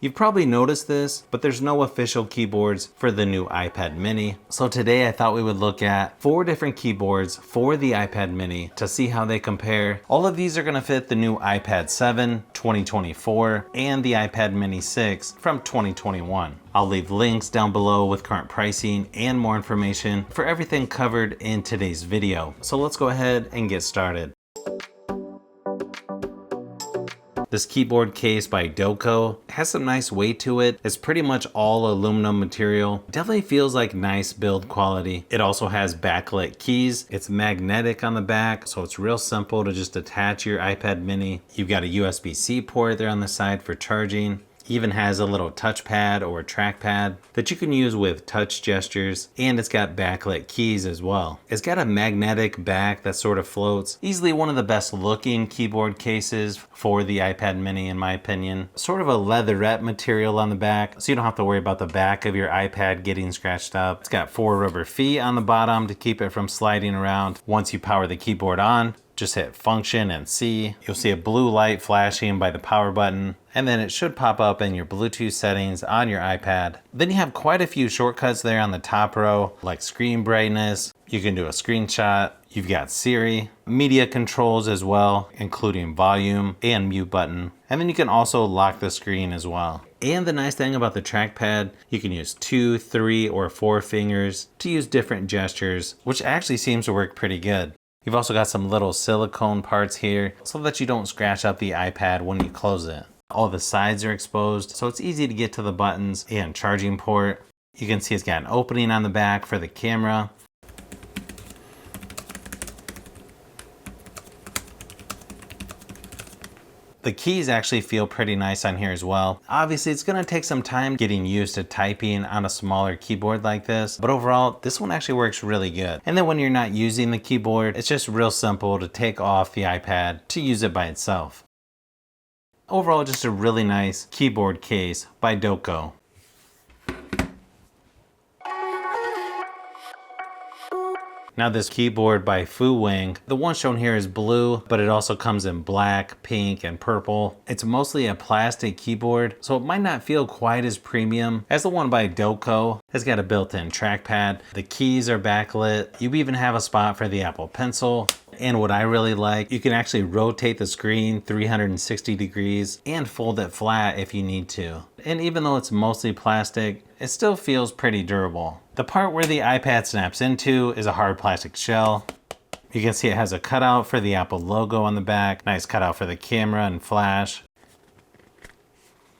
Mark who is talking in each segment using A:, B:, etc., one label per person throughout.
A: You've probably noticed this, but there's no official keyboards for the new iPad mini. So today I thought we would look at 4 different keyboards for the iPad mini to see how they compare. All of these are gonna fit the new iPad 7 2024 and the iPad mini 6 from 2021. I'll leave links down below with current pricing and more information for everything covered in today's video. So let's go ahead and get started. This keyboard case by Doco has some nice weight to it. It's pretty much all aluminum material. Definitely feels like nice build quality. It also has backlit keys. It's magnetic on the back, so it's real simple to just attach your iPad mini. You've got a USB-C port there on the side for charging. Even has a little touchpad or trackpad that you can use with touch gestures, and it's got backlit keys as well. It's got a magnetic back that sort of floats. Easily one of the best looking keyboard cases for the iPad mini in my opinion. Sort of a leatherette material on the back, so you don't have to worry about the back of your iPad getting scratched up. It's got 4 rubber feet on the bottom to keep it from sliding around. Once you power the keyboard on, just hit function and C. You'll see a blue light flashing by the power button, and then it should pop up in your Bluetooth settings on your iPad. Then you have quite a few shortcuts there on the top row, like screen brightness. You can do a screenshot. You've got Siri, media controls as well, including volume and mute button. And then you can also lock the screen as well. And the nice thing about the trackpad, you can use 2, 3, or 4 fingers to use different gestures, which actually seems to work pretty good. You've also got some little silicone parts here so that you don't scratch up the iPad when you close it. All the sides are exposed, so it's easy to get to the buttons and charging port. You can see it's got an opening on the back for the camera. The keys actually feel pretty nice on here as well. Obviously, it's gonna take some time getting used to typing on a smaller keyboard like this, but overall, this one actually works really good. And then when you're not using the keyboard, it's just real simple to take off the iPad to use it by itself. Overall, just a really nice keyboard case by Doco. Now this keyboard by Wang, the one shown here is blue, but it also comes in black, pink, and purple. It's mostly a plastic keyboard, so it might not feel quite as premium as the one by Doco. It's got a built-in trackpad. The keys are backlit. You even have a spot for the Apple Pencil. And what I really like, you can actually rotate the screen 360 degrees and fold it flat if you need to. And even though it's mostly plastic, it still feels pretty durable. The part where the iPad snaps into is a hard plastic shell. You can see it has a cutout for the Apple logo on the back. Nice cutout for the camera and flash.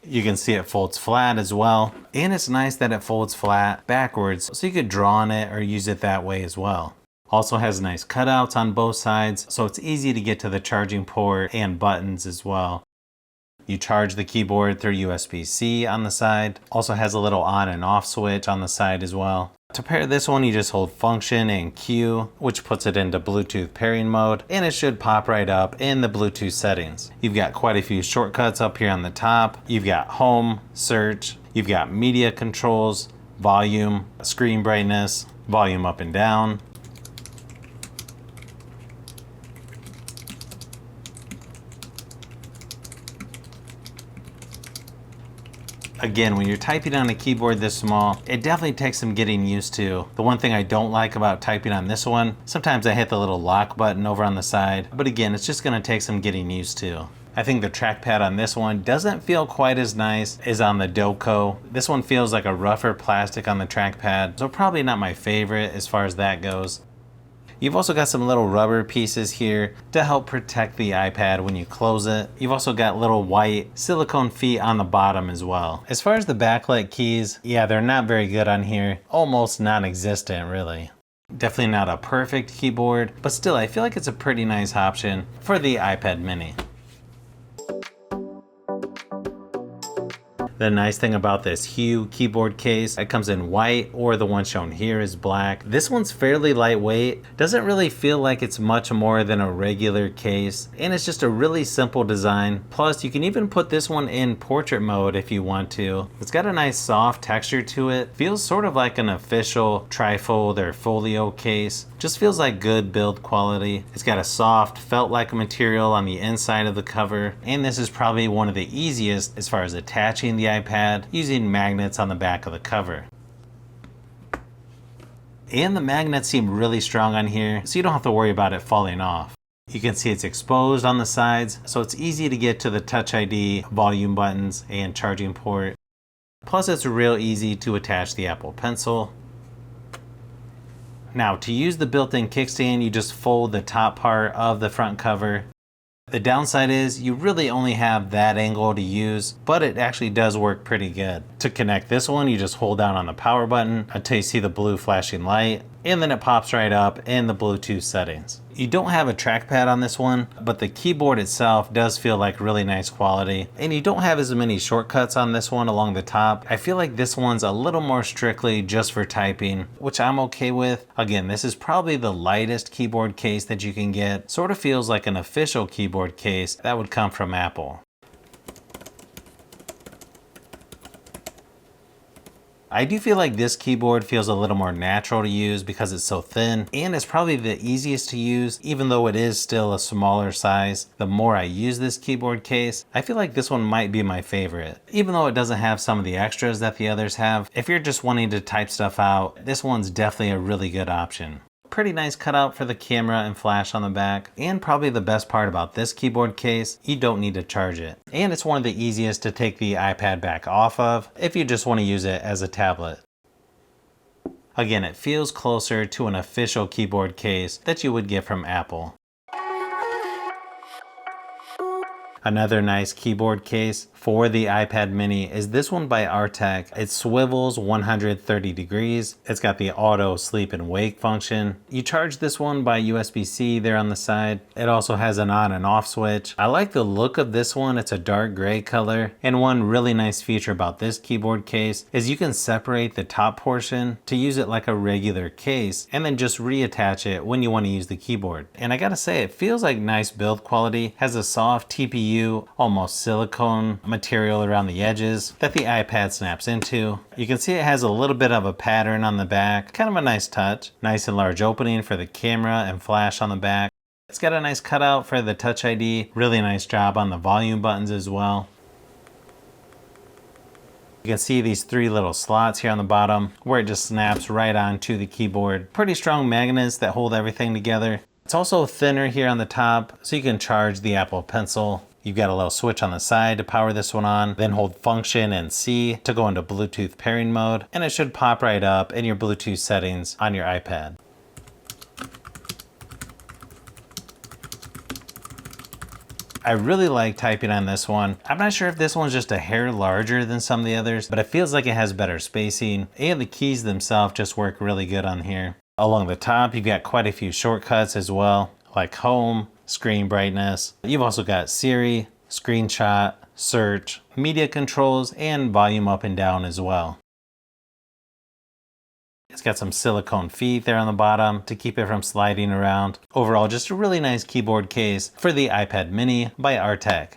A: You can see it folds flat as well. And it's nice that it folds flat backwards, so you could draw on it or use it that way as well. Also has nice cutouts on both sides, so it's easy to get to the charging port and buttons as well. You charge the keyboard through USB-C on the side. Also has a little on and off switch on the side as well. To pair this one, you just hold function and Q, which puts it into Bluetooth pairing mode, and it should pop right up in the Bluetooth settings. You've got quite a few shortcuts up here on the top. You've got home, search, you've got media controls, volume, screen brightness, volume up and down. Again, when you're typing on a keyboard this small, it definitely takes some getting used to. The one thing I don't like about typing on this one, sometimes I hit the little lock button over on the side, but again, it's just gonna take some getting used to. I think the trackpad on this one doesn't feel quite as nice as on the Doco. This one feels like a rougher plastic on the trackpad, so probably not my favorite as far as that goes. You've also got some little rubber pieces here to help protect the iPad when you close it. You've also got little white silicone feet on the bottom as well. As far as the backlit keys, yeah, they're not very good on here. Almost non-existent, really. Definitely not a perfect keyboard, but still, I feel like it's a pretty nice option for the iPad mini. The nice thing about this Hue keyboard case, it comes in white, or the one shown here is black. This one's fairly lightweight, doesn't really feel like it's much more than a regular case, and it's just a really simple design. Plus, you can even put this one in portrait mode if you want to. It's got a nice soft texture to it. Feels sort of like an official trifold or folio case. Just feels like good build quality. It's got a soft felt-like material on the inside of the cover, and this is probably one of the easiest as far as attaching the the iPad using magnets on the back of the cover. And the magnets seem really strong on here, so you don't have to worry about it falling off. You can see it's exposed on the sides, so it's easy to get to the Touch ID, volume buttons, and charging port. Plus it's real easy to attach the Apple Pencil. Now to use the built-in kickstand, you just fold the top part of the front cover. The downside is you really only have that angle to use, but it actually does work pretty good. To connect this one, you just hold down on the power button until you see the blue flashing light, and then it pops right up in the Bluetooth settings. You don't have a trackpad on this one, but the keyboard itself does feel like really nice quality, and you don't have as many shortcuts on this one along the top. I feel like this one's a little more strictly just for typing, which I'm okay with. Again, this is probably the lightest keyboard case that you can get. Sort of feels like an official keyboard case that would come from Apple. I do feel like this keyboard feels a little more natural to use because it's so thin, and it's probably the easiest to use, even though it is still a smaller size. The more I use this keyboard case, I feel like this one might be my favorite. Even though it doesn't have some of the extras that the others have, if you're just wanting to type stuff out, this one's definitely a really good option. Pretty nice cutout for the camera and flash on the back, and probably the best part about this keyboard case, you don't need to charge it. And it's one of the easiest to take the iPad back off of if you just want to use it as a tablet. Again, it feels closer to an official keyboard case that you would get from Apple. Another nice keyboard case for the iPad mini is this one by Artec. It swivels 130 degrees. It's got the auto sleep and wake function. You charge this one by USB-C there on the side. It also has an on and off switch. I like the look of this one. It's a dark gray color. And one really nice feature about this keyboard case is you can separate the top portion to use it like a regular case and then just reattach it when you want to use the keyboard. And I gotta say, it feels like nice build quality. Has a soft TPU, almost silicone material around the edges that the iPad snaps into. You can see it has a little bit of a pattern on the back, kind of a nice touch. Nice and large opening for the camera and flash on the back. It's got a nice cutout for the Touch ID. Really nice job on the volume buttons as well. You can see these three little slots here on the bottom where it just snaps right onto the keyboard. Pretty strong magnets that hold everything together. It's also thinner here on the top, so you can charge the Apple Pencil. You've got a little switch on the side to power this one on, then hold Function and C to go into Bluetooth pairing mode, and it should pop right up in your Bluetooth settings on your iPad. I really like typing on this one. I'm not sure if this one's just a hair larger than some of the others, but it feels like it has better spacing, and the keys themselves just work really good on here. Along the top, you've got quite a few shortcuts as well, like Home, Screen Brightness. You've also got Siri, Screenshot, Search, Media Controls, and Volume Up and Down as well. It's got some silicone feet there on the bottom to keep it from sliding around. Overall, just a really nice keyboard case for the iPad mini by Artec.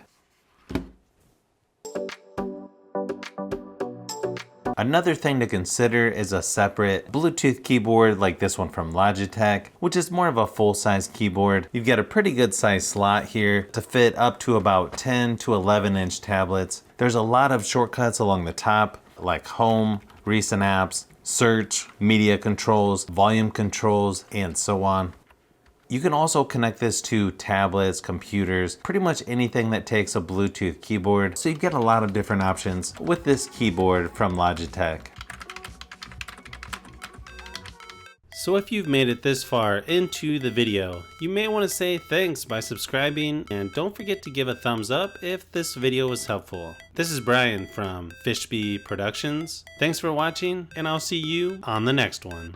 A: Another thing to consider is a separate Bluetooth keyboard like this one from Logitech, which is more of a full-size keyboard. You've got a pretty good size slot here to fit up to about 10 to 11 inch tablets. There's a lot of shortcuts along the top like Home, Recent Apps, Search, Media Controls, Volume Controls, and so on. You can also connect this to tablets, computers, pretty much anything that takes a Bluetooth keyboard. So you get a lot of different options with this keyboard from Logitech. So if you've made it this far into the video, you may want to say thanks by subscribing, and don't forget to give a thumbs up if this video was helpful. This is Brian from Fishbee Productions. Thanks for watching, and I'll see you on the next one.